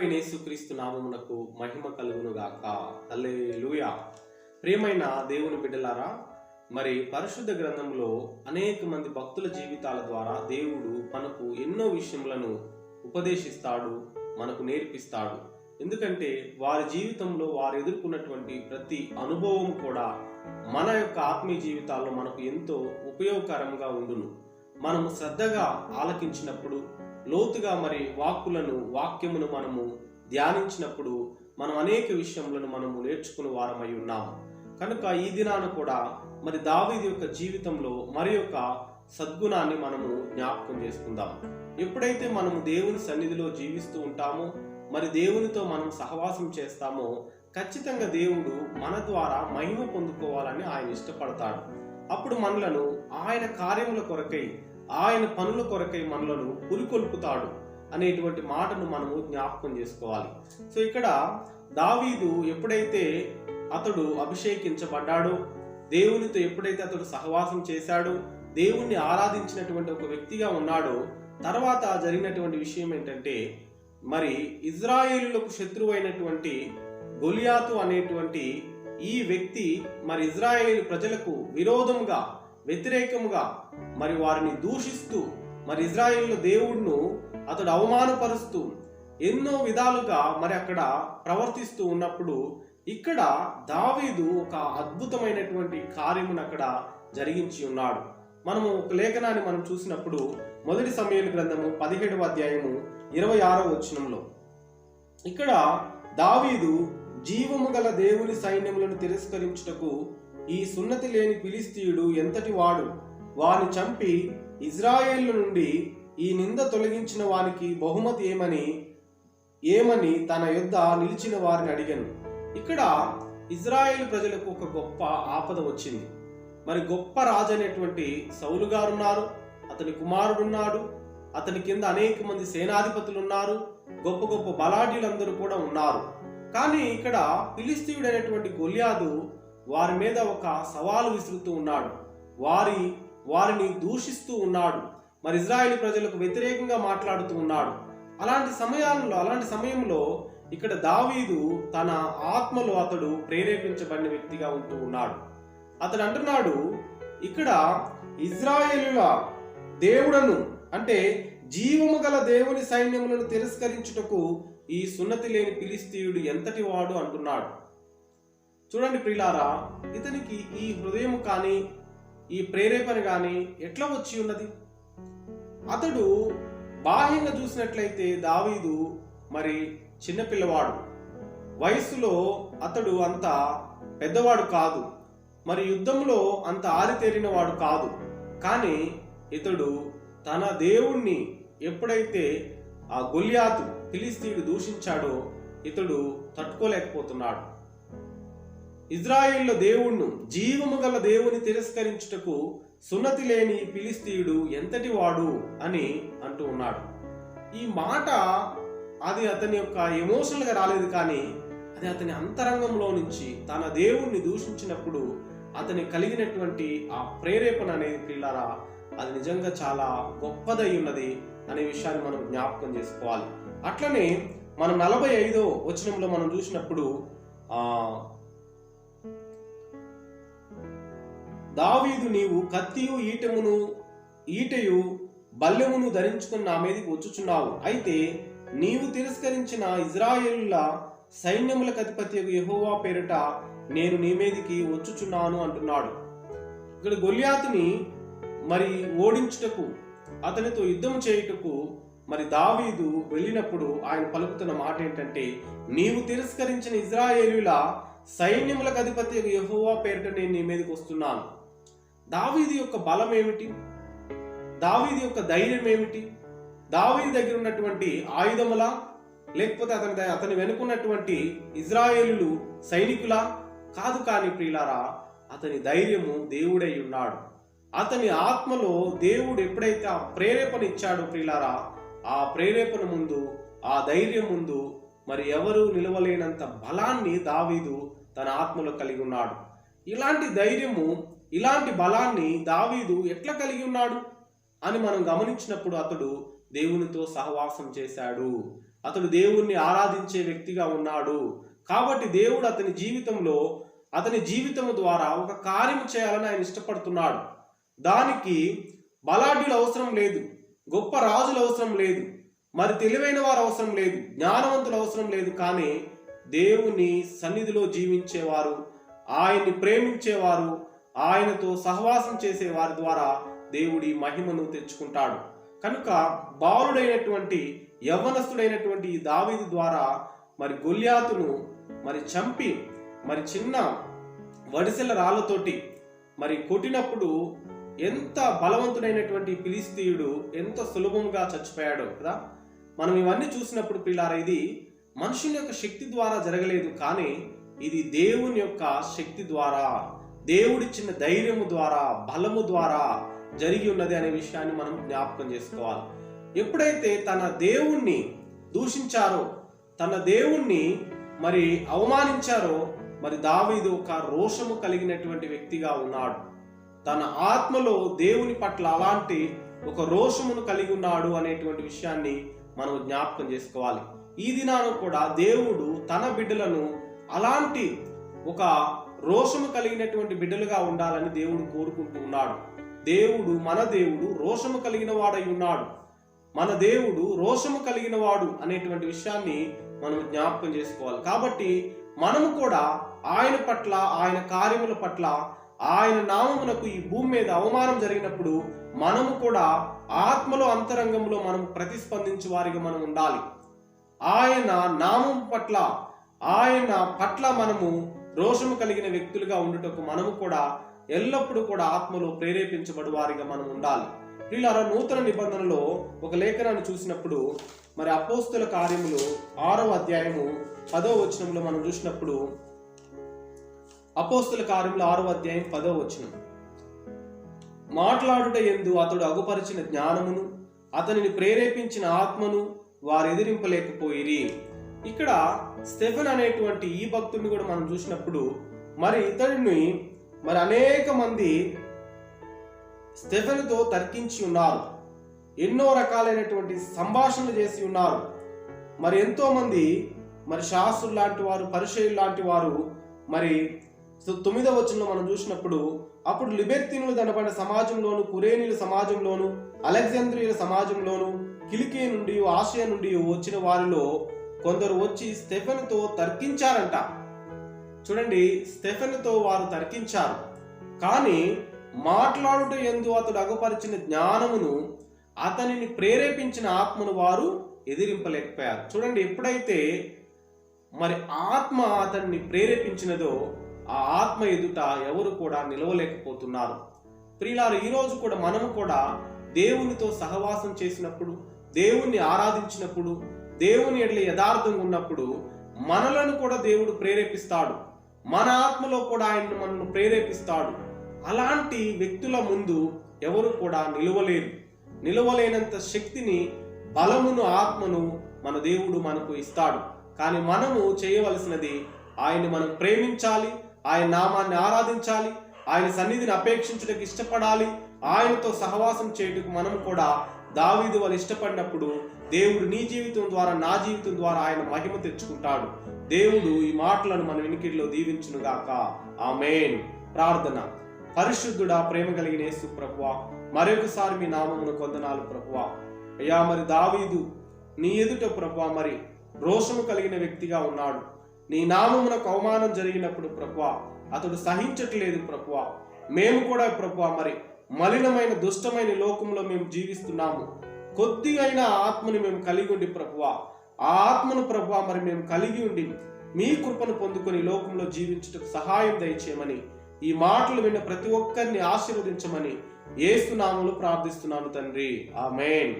యేసుక్రీస్తు నామమునకు మహిమ కలుగును గాక. హల్లెలూయా. ప్రియమైన దేవుని బిడ్డలారా, మరి పరిశుద్ధ గ్రంథంలో అనేక మంది భక్తుల జీవితాల ద్వారా దేవుడు మనకు ఎన్నో విషయములను ఉపదేశిస్తాడు, మనకు నేర్పిస్తాడు. ఎందుకంటే వారి జీవితంలో వారు ఎదుర్కొన్నటువంటి ప్రతి అనుభవం కూడా మన యొక్క ఆత్మీయ జీవితాల్లో మనకు ఎంతో ఉపయోగకరంగా ఉండును. మనము శ్రద్ధగా ఆలకించినప్పుడు, లోతుగా మరి వాక్యమును మనము ధ్యానించినప్పుడు మనం అనేక విషయములను మనము నేర్చుకుని వారమై ఉన్నాము. కనుక ఈ దినాన కూడా మరి దావీదు యొక్క జీవితంలో మరి యొక్క సద్గుణాన్ని మనము జ్ఞాపకం చేసుకుందాం. ఎప్పుడైతే మనము దేవుని సన్నిధిలో జీవిస్తూ ఉంటామో, మరి దేవునితో మనం సహవాసం చేస్తామో, ఖచ్చితంగా దేవుడు మన ద్వారా మహిమ పొందుకోవాలని ఆయన ఇష్టపడతాడు. అప్పుడు మనలను ఆయన కార్యముల కొరకై, ఆయన పనుల కొరకై మనలను పురికొల్పుతాడు అనేటువంటి మాటను మనము జ్ఞాపకం చేసుకోవాలి. సో ఇక్కడ దావీదు ఎప్పుడైతే అతడు అభిషేకించబడ్డాడో, దేవునితో ఎప్పుడైతే అతడు సహవాసం చేశాడో, దేవుణ్ణి ఆరాధించినటువంటి ఒక వ్యక్తిగా ఉన్నాడో, తర్వాత జరిగినటువంటి విషయం ఏంటంటే, మరి ఇజ్రాయేలులకు శత్రువు అయినటువంటి గొలియాతు అనేటువంటి ఈ వ్యక్తి మరి ఇజ్రాయేలు ప్రజలకు విరోధంగా, వ్యతిరేకముగా మరి వారిని దూషిస్తూ, మరి ఇజ్రాయేలు దేవుడును అతడు అవమానపరుస్తూ ఎన్నో విధాలుగా మరి అక్కడ ప్రవర్తిస్తూ ఉన్నప్పుడు, ఇక్కడ దావీదు ఒక అద్భుతమైనటువంటి కార్యమును అక్కడ జరిగించి ఉన్నాడు. మనము ఒక లేఖనాన్ని మనం చూసినప్పుడు మొదటి సమూయేలు గ్రంథము 17వ అధ్యాయము 26వ వచనంలో ఇక్కడ దావీదు జీవము గల దేవుని సైన్యములను తిరస్కరించుటకు ఈ సున్నతి లేని ఫిలిష్తీయుడు ఎంతటి వాడు, వాని చంపి ఇజ్రాయేలు నుండి ఈ నింద తొలగించిన వానికి బహుమతి ఏమని తన యొద్ద నిలిచిన వారిని అడిగాను. ఇక్కడ ఇజ్రాయేల్ ప్రజలకు ఒక గొప్ప ఆపద వచ్చింది. మరి గొప్ప రాజు అనేటువంటి సౌలు గారు ఉన్నారు, అతని కుమారుడు ఉన్నాడు, అతని కింద అనేక మంది సేనాధిపతులు ఉన్నారు, గొప్ప గొప్ప బలాఢ్యులందరూ కూడా ఉన్నారు. కానీ ఇక్కడ ఫిలిష్తీయుడు అనేటువంటి గొలియాతు వారి మీద ఒక సవాలు విసురుతూ ఉన్నాడు, వారిని దూషిస్తూ ఉన్నాడు, మరి ఇజ్రాయేల్ ప్రజలకు వ్యతిరేకంగా మాట్లాడుతూ ఉన్నాడు. అలాంటి సమయంలో ఇక్కడ దావీదు తన ఆత్మలో అతడు ప్రేరేపించబడిన వ్యక్తిగా ఉంటూ ఉన్నాడు. అతడు అంటున్నాడు, ఇక్కడ ఇజ్రాయేలుల దేవుడను అంటే జీవము గల దేవుని సైన్యములను తిరస్కరించుటకు ఈ సున్నతి లేని ఫిలిష్తీయుడు ఎంతటి వాడు అంటున్నాడు. చూడండి ప్రియులారా, ఇతనికి ఈ హృదయం కానీ, ఈ ప్రేరేపణ కానీ ఎట్లా వచ్చి ఉన్నది? అతడు బాహ్యంగా చూసినట్లయితే దావీదు మరి చిన్నపిల్లవాడు, వయస్సులో అతడు అంత పెద్దవాడు కాదు, మరి యుద్ధంలో అంత ఆరితేరిన వాడు కాదు. కానీ ఇతడు తన దేవుణ్ణి ఎప్పుడైతే ఆ గొలియాతు ఫిలిష్తీయుడు దూషించాడో ఇతడు తట్టుకోలేకపోతున్నాడు. ఇజ్రాయేలు దేవుణ్ణు, జీవము గల దేవుని తిరస్కరించుటకు సున్నతి లేని ఫిలిష్తీయుడు ఎంతటి వాడు అని అంటూ ఉన్నాడు. ఈ మాట అది అతని యొక్క ఎమోషనల్ గా రాలేదు, కానీ అది అతని అంతరంగంలో నుంచి తన దేవుణ్ణి దూషించినప్పుడు అతని కలిగినటువంటి ఆ ప్రేరేపణ అనేది పిల్లరా, అది నిజంగా చాలా గొప్పదై ఉన్నది అనే విషయాన్ని మనం జ్ఞాపకం చేసుకోవాలి. అట్లనే మనం 45వ వచనంలో మనం చూసినప్పుడు దావీదు, నీవు కత్తియు ఈటయు బల్లెమును ధరించుకుని నా మీదకి వచ్చుచున్నావు, అయితే నీవు తిరస్కరించిన ఇజ్రాయేలుల సైన్యములకు అధిపతి యెహోవా పేరిట నేను నీ మీదకి వచ్చుచున్నాను అంటున్నాడు. ఇక్కడ గొలియాతుని మరి ఓడించుటకు, అతనితో యుద్ధం చేయుటకు మరి దావీదు వెళ్ళినప్పుడు ఆయన పలుకుతున్న మాట ఏంటంటే, నీవు తిరస్కరించిన ఇజ్రాయేలుల సైన్యములకు అధిపతి యెహోవా పేరిట నేను నీ మీదకి వస్తున్నాను. దావీదు యొక్క బలం ఏమిటి? దావీదు యొక్క ధైర్యం ఏమిటి? దావీదు దగ్గర ఉన్నటువంటి ఆయుధముల, లేకపోతే అతని వెనుకున్నటువంటి ఇజ్రాయేలు సైనికులా? కాదు. కానీ ప్రియులారా, అతని ధైర్యము దేవుడై ఉన్నాడు. అతని ఆత్మలో దేవుడు ఎప్పుడైతే ఆ ప్రేరేపణ ఇచ్చాడో ప్రియులారా, ఆ ప్రేరేపణ ముందు, ఆ ధైర్యం ముందు మరి ఎవరు నిలవలేనంత బలాన్ని దావీదు తన ఆత్మలో కలిగి ఉన్నాడు. ఇలాంటి ధైర్యము, ఇలాంటి బలాన్ని దావీదు ఎట్లా కలిగి ఉన్నాడు అని మనం గమనించినప్పుడు అతడు దేవునితో సహవాసం చేశాడు. అతడు దేవుణ్ణి ఆరాధించే వ్యక్తిగా ఉన్నాడు. కాబట్టి దేవుడు అతని జీవితము ద్వారా ఒక కార్యం చేయాలని ఆయన ఇష్టపడుతున్నాడు. దానికి బలాఢ్యులు అవసరం లేదు, గొప్ప రాజులు అవసరం లేదు, మరి తెలివైన వారు అవసరం లేదు, జ్ఞానవంతులు అవసరం లేదు. కానీ దేవుని సన్నిధిలో జీవించేవారు, ఆయన్ని ప్రేమించేవారు, ఆయనతో సహవాసం చేసే వారి ద్వారా దేవుడి మహిమను తెచ్చుకుంటాడు. కనుక బాలుడైనటువంటి యవ్వనస్తుడైనటువంటి ఈ దావీదు ద్వారా మరి గొల్యాతును మరి చంపి మరి చిన్న వడిసెల రాళ్ళతోటి మరి కొట్టినప్పుడు ఎంత బలవంతుడైనటువంటి ఫిలిస్తీయుడు ఎంత సులభంగా చచ్చిపోయాడో కదా. మనం ఇవన్నీ చూసినప్పుడు పిల్లారా, ఇది మనుషుని యొక్క శక్తి ద్వారా జరగలేదు, కానీ ఇది దేవుని యొక్క శక్తి ద్వారా, దేవుడిచ్చిన ధైర్యము ద్వారా, బలము ద్వారా జరిగి ఉన్నది అనే విషయాన్ని మనం జ్ఞాపకం చేసుకోవాలి. ఎప్పుడైతే తన దేవుణ్ణి దూషించారో, తన దేవుణ్ణి మరి అవమానించారో, మరి దావీదు ఒక రోషము కలిగినటువంటి వ్యక్తిగా ఉన్నాడు. తన ఆత్మలో దేవుని పట్ల అలాంటి ఒక రోషమును కలిగి ఉన్నాడు అనేటువంటి విషయాన్ని మనం జ్ఞాపకం చేసుకోవాలి. ఈ దినాన కూడా దేవుడు తన బిడ్డలను అలాంటి ఒక రోషము కలిగినటువంటి బిడ్డలుగా ఉండాలని దేవుడు కోరుకుంటూ ఉన్నాడు. మన దేవుడు రోషము కలిగిన వాడై ఉన్నాడు. మన దేవుడు రోషము కలిగిన వాడు అనేటువంటి విషయాన్ని మనం జ్ఞాపకం చేసుకోవాలి. కాబట్టి మనము కూడా ఆయన పట్ల, ఆయన కార్యముల పట్ల, ఆయన నామమునకు ఈ భూమి మీద అవమానం జరిగినప్పుడు మనము కూడా ఆత్మలో అంతరంగంలో మనం ప్రతిస్పందించే వారిగా మనం ఉండాలి. ఆయన నామం పట్ల, ఆయన పట్ల మనము రోషము కలిగిన వ్యక్తులుగా ఉండుటకు మనము కూడా ఎల్లప్పుడూ కూడా ఆత్మలో ప్రేరేపించబడు వారిగా మనం ఉండాలి. వీళ్ళ నూతన నిబంధనలో ఒక లేఖనాన్ని చూసినప్పుడు మరి అపోస్తుల కార్యములు 6వ అధ్యాయము 10వ వచనంలో మనం చూసినప్పుడు, అపోస్తుల కార్యములు 6వ అధ్యాయం 10వ వచనం, మాట్లాడుట యందు అతడు అగుపరిచిన జ్ఞానమును అతనిని ప్రేరేపించిన ఆత్మను వారు ఎదిరింపలేకపోయిరి. ఇక్కడ స్టెఫెన్ అనేటువంటి ఈ భక్తుడిని కూడా మనం చూసినప్పుడు మరి ఇతడిని మరి అనేక మంది స్టెఫెన్తో తర్కించి ఉన్నారు, ఎన్నో రకాలైనటువంటి సంభాషణలు చేసి ఉన్నారు. మరి ఎంతో మంది మరి శాస్త్రులు లాంటి వారు, పరిసయ్యులు లాంటి వారు మరి 9వ వచనంలో మనం చూసినప్పుడు, అప్పుడు లిబెర్తీనులు దనబడిన సమాజంలోను, కురేనీయుల సమాజంలోను, అలెగ్జాంద్రియుల సమాజంలోను, కిలికే నుండి, ఆసియా నుండి వచ్చిన వారిలో కొందరు వచ్చి స్టెఫెనుతో తర్కించారంట. చూడండి, స్టెఫెనుతో వారు తర్కించారు, కానీ మాట్లాడుట యందు అతడు అగుపరిచిన జ్ఞానమును అతనిని ప్రేరేపించిన ఆత్మను వారు ఎదిరింపలేకపోయారు. చూడండి, ఎప్పుడైతే మరి ఆత్మ అతన్ని ప్రేరేపించినదో ఆ ఆత్మ ఎదుట ఎవరు కూడా నిలవలేకపోతున్నారు. ప్రియులారు, ఈరోజు కూడా మనము కూడా దేవునితో సహవాసం చేసినప్పుడు, దేవుణ్ణి ఆరాధించినప్పుడు, దేవుని ఎడల యథార్థంగా ఉన్నప్పుడు మనలను కూడా దేవుడు ప్రేరేపిస్తాడు. మన ఆత్మలో కూడా ఆయన మనల్ని ప్రేరేపిస్తాడు. అలాంటి వ్యక్తుల ముందు ఎవరు కూడా నిలవలేనంత శక్తిని, బలమును, ఆత్మను మన దేవుడు మనకు ఇస్తాడు. కానీ మనము చేయవలసినది ఆయన్ని మనం ప్రేమించాలి, ఆయన నామాన్ని ఆరాధించాలి, ఆయన సన్నిధిని అపేక్షించుటకు ఇష్టపడాలి, ఆయనతో సహవాసం చేయుటకు మనం కూడా దావీదు వాళ్ళు ఇష్టపడినప్పుడు దేవుడు నీ జీవితం ద్వారా, నా జీవితం ద్వారా ఆయన మహిమ తెచ్చుకుంటాడు. దేవుడు ఈ మాటలను మన వినికిడిలో దీవించునుగాక. ఆమేన్. ప్రార్థన. పరిశుద్ధుడా, ప్రేమ కలిగిన యేసు ప్రభువా, మరొకసారి మీ నామమును కొందనాలు ప్రభువా. అయ్యా, మరి దావీదు నీ ఎదుట ప్రభువా మరి రోషము కలిగిన వ్యక్తిగా ఉన్నాడు. నీ నామమునకు అవమానం జరిగినప్పుడు ప్రభువా అతడు సహించట్లేదు ప్రభువా. మేము కూడా ప్రభువా మరి మలినమైన, దుష్టమైన లోకంలో మేము జీవిస్తున్నాము. కొద్దిగైనా ఆత్మని మేము కలిగి ఉండి ప్రభువా, ఆ ఆత్మను ప్రభువా మరి మేము కలిగి ఉండి మీ కృపను పొందుకొని లోకంలో జీవించుటకు సహాయం దయచేయమని, ఈ మాటలు విన్న ప్రతి ఒక్కరిని ఆశీర్వదించమని యేసు నామములో ప్రార్థిస్తున్నాను తండ్రి. ఆమేన్.